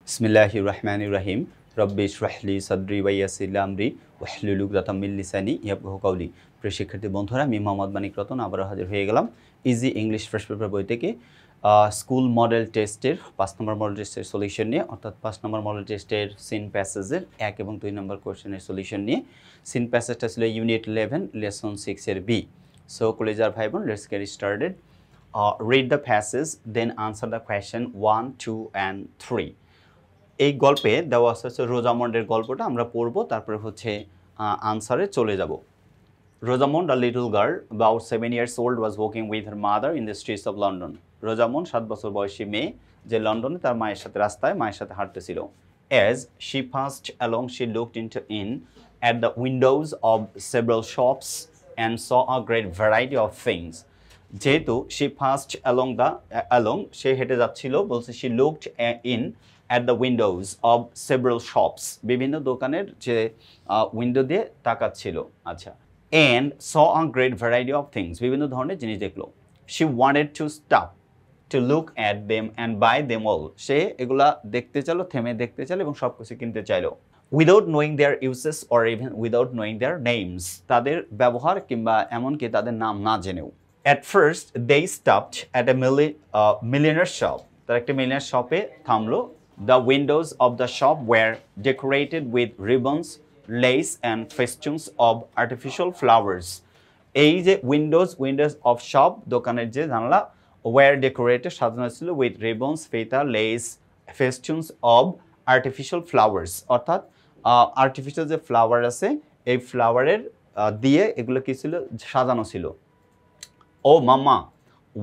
বিসমিল্লাহির রহমানির রহিম রব্বি ইশরাহ লি সাদরি ওয়া ইয়াসসির লি আমরি ওয়াহলুল উকদাতাম মিন লিসানি ইয়াফকাহু কাওলি। প্রিয় শিক্ষার্থী বন্ধুরা, আমি মোহাম্মদ মানিক রতন আবারও হাজির হয়ে গেলাম ইজি ইংলিশ ফার্স্ট পেপার বই থেকে স্কুল মডেল টেস্টের 5 নম্বর মডেল টেস্টের সলিউশন নিয়ে, অর্থাৎ 5 নম্বর মডেল টেস্টের সিন প্যাসেজের 1 এবং 2 নম্বর কোশ্চেনের সলিউশন নিয়ে। সিন প্যাসেজটা ছিল ইউনিট 11 লেসন 6 এর বি। সো কলেজার ভাই বোন, let's get started. Read the passage, then answer the question 1, 2 and 3. এই গল্পে দেওয়া আছে রোজামন্ডের গল্পটা আমরা পড়ব, তারপরে হচ্ছে আনসারে চলে যাব। Rosamond, a little girl about 7 years old, was walking with her mother in the streets of London. Rosamund 7 বছর বয়সী মেয়ে, যে লন্ডনে তার মায়ের সাথে রাস্তায় মায়ের সাথে হাঁটতেছিল। As she passed along, she looked in at the windows of several shops and saw a great variety of things. যেহেতু she passed along সে হেঁটে যাচ্ছিল, বলছে she looked in at the windows of several shops, বিভিন্ন দোকানের যে window দিয়ে তাকাচ্ছিল। আচ্ছা, and saw a great variety of things, বিভিন্ন ধরনের জিনিস দেখলো। she wanted to stop to look at them and buy them all, সে এগুলা দেখতে চাইলো, থেমে দেখতে চাইলো এবং সব কিছু কিনতে চাইলো। without knowing their uses or even without knowing their names, তাদের ব্যবহার কিংবা এমনকি তাদের নাম না জেনেও। At first they stopped at a millionaire shop, তারা একটা millionaire শপে থামলো। The windows of the shop were decorated with ribbons, lace and festoons of artificial flowers. এই যে উইন্ডোজ অফ শপ, দোকানের যে জানলা, were decorated, সাজানো ছিল with ribbons, ফিতা, lace, festoons of artificial flowers, অর্থাৎ আর্টিফিশিয়াল যে ফ্লাওয়ার আছে এই ফ্লাওয়ারের দিয়ে এগুলো কি ছিল, সাজানো ছিল। Oh mama,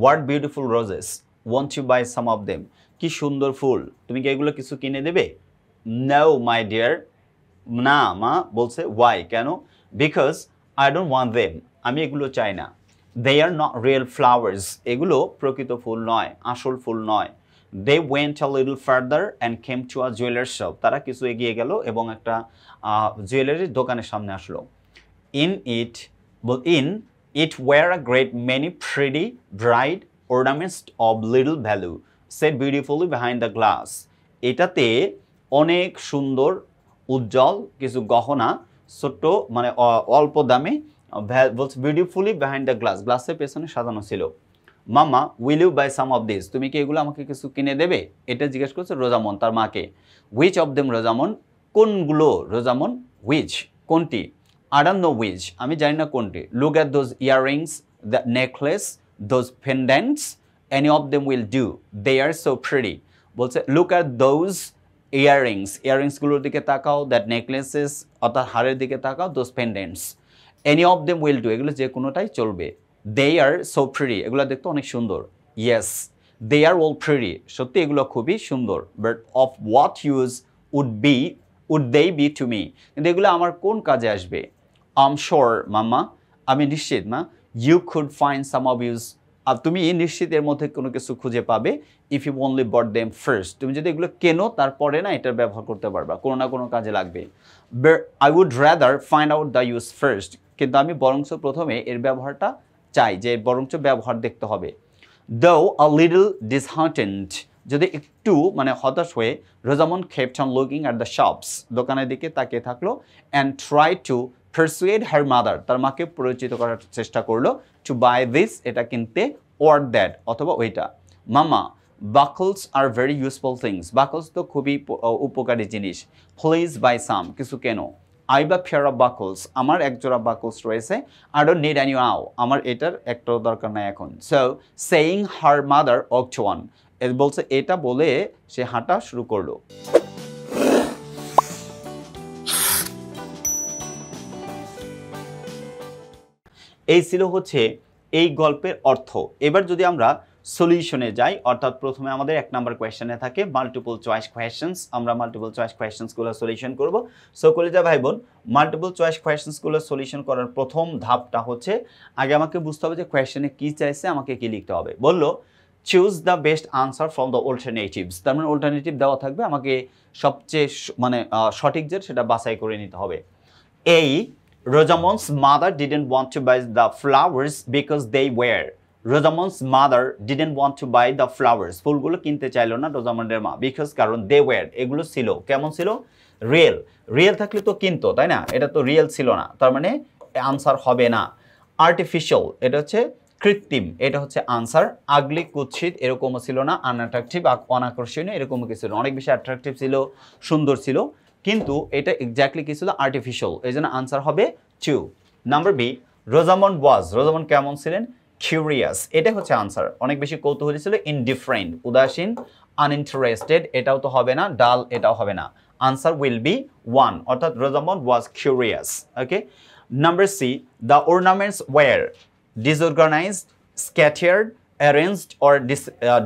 what beautiful roses, won't you buy some of them? কি সুন্দর ফুল, তুমি কি এগুলো কিছু কিনে দেবে? No my dear, না মা, বলছে why, কেন? Because I don't want them, আমি এগুলো চাই না। They are not real flowers, এগুলো প্রকৃত ফুল নয়, আসল ফুল নয়। They went a little further and came to a jeweller's shop, তারা কিছু এগিয়ে গেল এবং একটা জুয়েলারির দোকানের সামনে আসলো। In it were a great many pretty bright ornaments of little value, set beautifully behind the glass. এটাতে অনেক সুন্দর উজ্জ্বল কিছু গহনা, ছোট্ট মানে অল্প দামে, বলছে বিউটিফুলি বিহাইন্ড দ্য গ্লাস, গ্লাসের পেছনে সাজানো ছিল। মামা, will you buy some of this, তুমি কি এগুলো আমাকে কিছু কিনে দেবে? এটা জিজ্ঞেস করছে রোজামন তার মাকে। হুইচ অফ দেম রোজামন, কোনগুলো রোজামন? হুইচ, কোনটি? I don't know which, আমি জানি না কোনটি। Look at those earrings, the necklace, those pendants, any of them will do, they are so pretty. বলছে look at those earrings গুলোর দিকে তাকাও, that necklaces অর্থাৎ হারের দিকে তাকাও, those pendants, any of them will do, এগুলো যে কোনোটাই চলবে। They are so pretty, এগুলো দেখতে অনেক সুন্দর। Yes, they are all pretty, সত্যি এগুলো খুবই সুন্দর। But of what use would they be to me, কিন্তু এগুলো আমার কোন কাজে আসবে? I'm sure মামা, আমি নিশ্চিত মা, you could find some of use, তুমি নিশ্চিত এর মধ্যে কোনো কিছু খুঁজে পাবে, if you only bought them first, তুমি যদি এগুলো কেনো তারপরে না এটার ব্যবহার করতে পারবা, কোনো না কোনো কাজে লাগবে। But I would rather find out the use first, কিন্তু আমি বরঞ্চ প্রথমে এর ব্যবহারটা চাই, যে বরঞ্চ ব্যবহার দেখতে হবে। Though a little disheartened, যদি একটু মানে হতাশ হয়ে, Rosamund kept on looking at the shops, দোকানের দিকে তাকিয়ে থাকলো, and tried to persuade her mother, তার মাকে পরিচিত করার চেষ্টা করলো, to buy this, এটা কিনতে, or that, অথবা ওইটা। মামা, buckles are very useful things, buckles তো খুবই উপকারী জিনিস, please buy some, কিছু কেন। I have a pair of buckles, আমার এক জোড়া buckles রয়েছে, I don't need any now, আমার এটার একটাও দরকার নাই এখন। So saying, her mother walked on, বলছে এটা বলে সে হাঁটা শুরু করলো। এই ছিল হচ্ছে এই গল্পের অর্থ। এবার যদি আমরা সলিউশনে যাই, অর্থাৎ প্রথমে আমাদের 1 নাম্বার কোয়েশ্চেনে থাকে মাল্টিপল চয়েস কোয়েশ্চেন্স, আমরা মাল্টিপল চয়েস কোয়েশ্চেন্সগুলো সলিউশন করব। সো কলেজা ভাই বোন, মাল্টিপল চয়েস কোয়েশ্চেন্সগুলো সলিউশন করার প্রথম ধাপটা হচ্ছে আগে আমাকে বুঝতে হবে যে কোয়েশ্চেনে কি চাইছে, আমাকে কি লিখতে হবে। বললো choose the best answer from the alternatives, তার মানে অল্টারনেটিভ দেওয়া থাকবে, আমাকে সবচেয়ে মানে সঠিক যে সেটা বাছাই করে নিতে হবে। এই Rosamond's mother didn't want to buy the flowers because they were, Rosamond's mother didn't want to buy the flowers, ফুলগুলো কিনতে চাইলো না রোজামন্ডের মা, বিকজ কারণ দে ওয়ার, এগুলো ছিল কেমন ছিল, রিয়েল। রিয়েল থাকলে তো কিনতো, তাই না? এটা তো রিয়েল ছিল না, তার মানে আনসার হবে না। আর্টিফিশিয়াল, এটা হচ্ছে কৃত্রিম, এটা হচ্ছে আনসার। আগলি, কুৎসিত এরকমও ছিল না, আনঅ্যাট্রাকটিভ, অনাকর্ষণীয় এরকমও কিছু ছিল, অনেক বেশি অ্যাট্রাকটিভ ছিল, সুন্দর ছিল, কিন্তু এটা এক্স্যাক্টলি কি ছিল, আর্টিফিশিয়াল, এই জন্য আনসার হবে 2। নাম্বার বি, রোজামন্ড ওয়াজ, রোজামন্ড কেমন ছিলেন, কিউরিয়াস, এটা হচ্ছে আনসার, অনেক বেশি কৌতূহলী ছিল। ইনডিফারেন্ট, উদাসীন, আনইন্টারেস্টেড এটাও তো হবে না, ডাল এটাও হবে না, আনসার উইল বি 1, অর্থাৎ Rosamond was curious. Okay, number C, the ornaments were disorganized, scattered, arranged or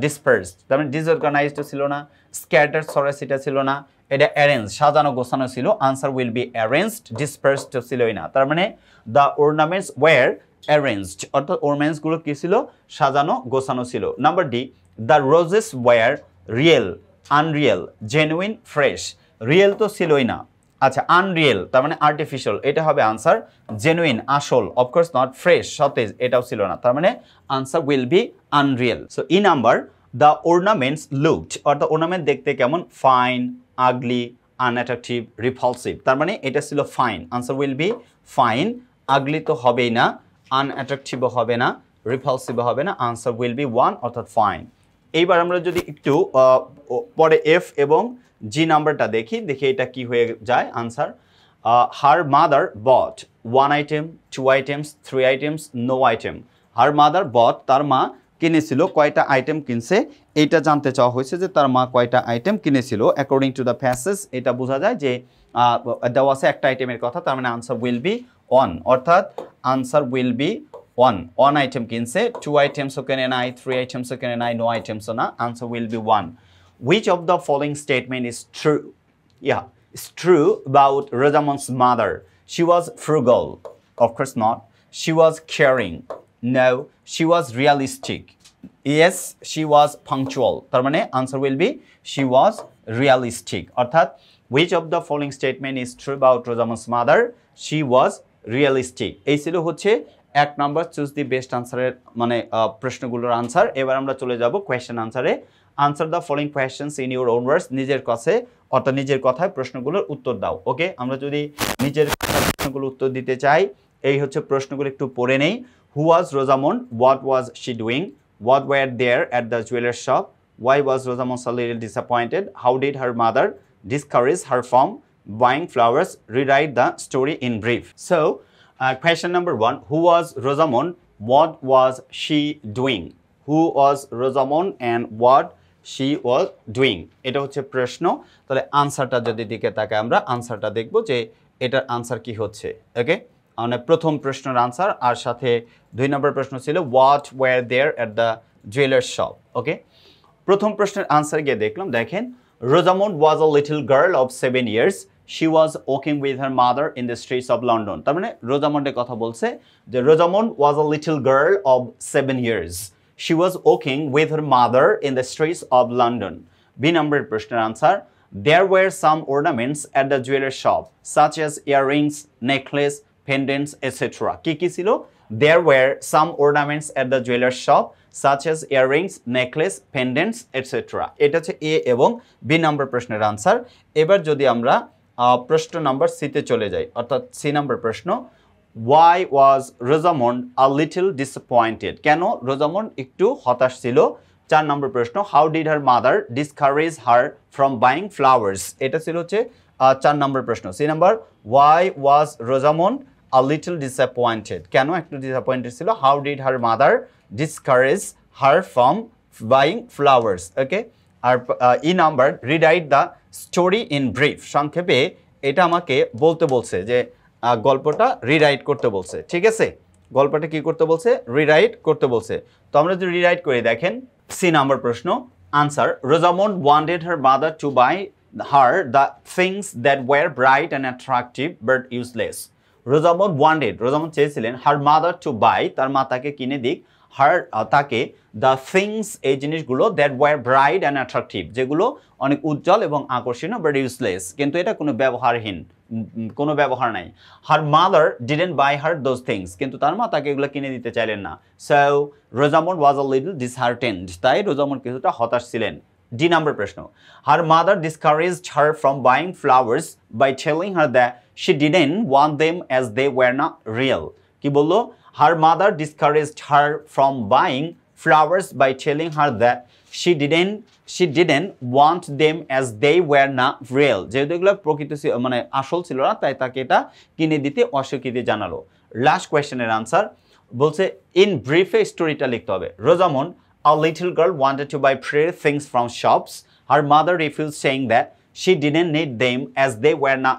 dispersed, তার মানে disorganized ছিল না, scattered সরাসিটা ছিল না, এটা arranged সাজানো গোছানো ছিল, answer will B arranged, dispersed ছিলই না, তার মানে the ornaments were arranged, অর্থাৎ ornaments গুলো কি ছিল, সাজানো গোছানো ছিল। Number D, the roses were real, unreal, genuine, fresh, real তো ছিলই না, আচ্ছা আনরিয়েল তার মানে আর্টিফিশিয়াল, এটা হবে আনসার। জেনুইন আসল, অফকোর্স নট, ফ্রেশ সতেজ এটাও ছিল না, তার মানে answer will B Unreal. So E number, the ornaments looked, অর্থাৎ অর্নামেন্ট দেখতে কেমন, ফাইন, আগলি, আনঅ্যাট্রাকটিভ, রিপালসিভ, তার মানে এটা ছিল fine, answer will be fine. আগলি তো হবেই না, আনঅ্যাট্রাকটিভও হবে না, রিপালসিভও হবে না, আনসার উইল বি 1, অর্থাৎ ফাইন। এইবার আমরা যদি একটু পরে এফ এবং জি নাম্বারটা দেখি এটা কি হয়ে যায় answer. Her mother bought 1 item, 2 items, 3 items, no item. Her mother bought, তার মা কিনেছিল, কয়টা আইটেম কিনছে এইটা জানতে চাওয়া হয়েছে, যে তার মা কয়টা আইটেম কিনেছিল। অ্যাকর্ডিং টু দ্য প্যাসেজ এটা বোঝা যায় যে দেওয়া আছে একটা আইটেমের কথা, তার মানে আনসার উইল বি 1, অর্থাৎ আনসার উইল বি 1 আইটেম কিনছে, 2 আইটেমসও কেনে নাই, 3 আইটেমসও কেনে নাই, নো আইটেমসও না, answer will be 1। Which of the following statement is true? Yeah, it's true about Rosamond's mother. She was frugal. Of course not. She was caring. No. She was realistic. Yes, she was punctual. তার মানে answer will be she was realistic. অর্থাৎ which of the following statement is true about Rosamond's mother? She was realistic. এই ছিল হচ্ছে 1 number choose the best আনসারের মানে প্রশ্নগুলোর answer. এবার আমরা চলে যাব কোয়েশ্চেন আনসারে। Answer the following questions in your own words, নিজের কাছে অর্থাৎ নিজের কথায় প্রশ্নগুলোর উত্তর দাও। ওকে, আমরা যদি নিজের প্রশ্নগুলোর উত্তর দিতে চাই, এই হচ্ছে প্রশ্নগুলো একটু পড়ে নেই। Who was Rosamond, what was she doing, what were there at the jeweller's shop, why was Rosamond a little disappointed, how did her mother discourage her from buying flowers, rewrite the story in brief. So question number 1, who was Rosamond, what was she doing? Who was Rosamond and what she was doing? এটা হচ্ছে প্রশ্ন। তাহলে আনসারটা যদি দিকে তাকাই, আমরা আনসারটা দেখব যে এটার আনসার কি হচ্ছে। ওকে, মানে প্রথম প্রশ্নের আনসার, আর সাথে 2 নম্বর প্রশ্ন ছিল what were there at the jewelers shop. ওকে, প্রথম প্রশ্নের আনসার গিয়ে দেখলাম, দেখেন Rosamond was a little girl of 7 years. She was walking with her mother in the streets of London. তার মানে রোজামন্ডের কথা বলছে যে Rosamond was a little girl of 7 years. She was walking with her mother in the streets of London. B number প্রশ্নের answer, there were some ornaments at the jeweler's shop such as earrings, necklace, pendants, etc. কি কি ছিল? There were some ornaments at the jeweler's shop such as earrings, necklace, pendants, etc. এটা হচ্ছে এ এবং B number প্রশ্নের answer. এবার যদি আমরা প্রশ্ন নাম্বার সিতে চলে যাই, অর্থাৎ সি নাম্বার প্রশ্ন, why was Rosamond a little disappointed? কেন রোজামন্ড একটু হতাশ ছিল? 4 নম্বর প্রশ্ন, how did her mother discourage her from buying flowers? এটা ছিল হচ্ছে 4 নম্বর প্রশ্ন। C number, why was Rosamond a little disappointed? কেন একটু disappointed ছিল? how did her mother discourage her from buying flowers? Okay, আর E number, rewrite the story in brief, সংক্ষেপে এটা আমাকে বলতে বলছে যে গল্পটা রিরাইট করতে বলছে। ঠিক আছে, গল্পটা কি করতে বলছে? রিরাইট করতে বলছে। তো আমরা যদি রিরাইট করে দেখেন, সি নাম্বার প্রশ্ন answer, Rosamond wanted her mother to buy her the things that were bright and attractive but useless. Rosamond wanted, Rosamund চেয়েছিলেন, her mother to buy, তার মা তাকে কিনে দিক, তাকে দ্য থিংস এই জিনিসগুলো that were bright and attractive যেগুলো অনেক উজ্জ্বল এবং আকর্ষণীয় বাট ইউজলেস কিন্তু এটা কোনো ব্যবহারহীন কোনো ব্যবহার নাই her mother didn't buy her those things কিন্তু তার মা তাকে এগুলো কিনে দিতে চাইলেন না so Rosamond was a little disheartened তাই রোজামন্ড কিছুটা হতাশ ছিলেন ডি নাম্বার প্রশ্ন her mother discouraged her from buying flowers by telling her that she didn't want them as they were not real কি বললো her mother discouraged her from buying flowers by telling her that she didn't want them as they were not real যেহেতু এগুলো প্রকৃত মানে আসল ছিল না তাই তাকে এটা কিনে দিতে অস্বীকৃতি জানালো লাস্ট কোয়েশ্চেনের আনসার বলছে ইন ব্রিফে স্টোরিটা লিখতে হবে Rosamund a little girl wanted to buy pretty things from shops her mother refused saying that she didn't need them as they were not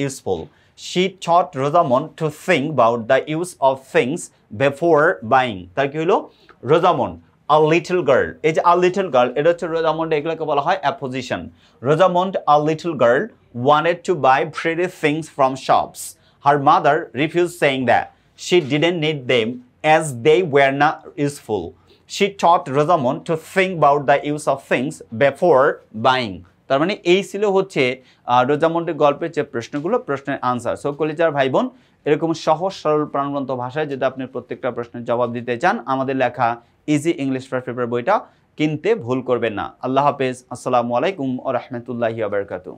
useful she taught Rosamond to think about the use of things before buying তার কি হলো Rosamund a little girl এই যে a little girl এটা হচ্ছে Rosamund এগুলোকে বলা হয় apposition Rosamund a little girl wanted to buy pretty things from shops her mother refused saying that she didn't need them as they were not useful she taught Rosamond to think about the use of things before buying তার মানে এই ছিল হচ্ছে রোজামন্ডের গল্পের যে প্রশ্নগুলো প্রশ্নের answer so কলিজার ভাই বোন এরকম সহজ সরল প্রাণবন্ত ভাষায় যদি আপনি প্রত্যেকটা প্রশ্নের জবাব দিতে চান আমাদের লেখা ইজি ইংলিশ ফার্স্ট পেপার বইটা কিনতে ভুল করবেন না আল্লাহ হাফেজ আসসালামু আলাইকুম ওয়া রাহমাতুল্লাহি ওয়া বারাকাতুহু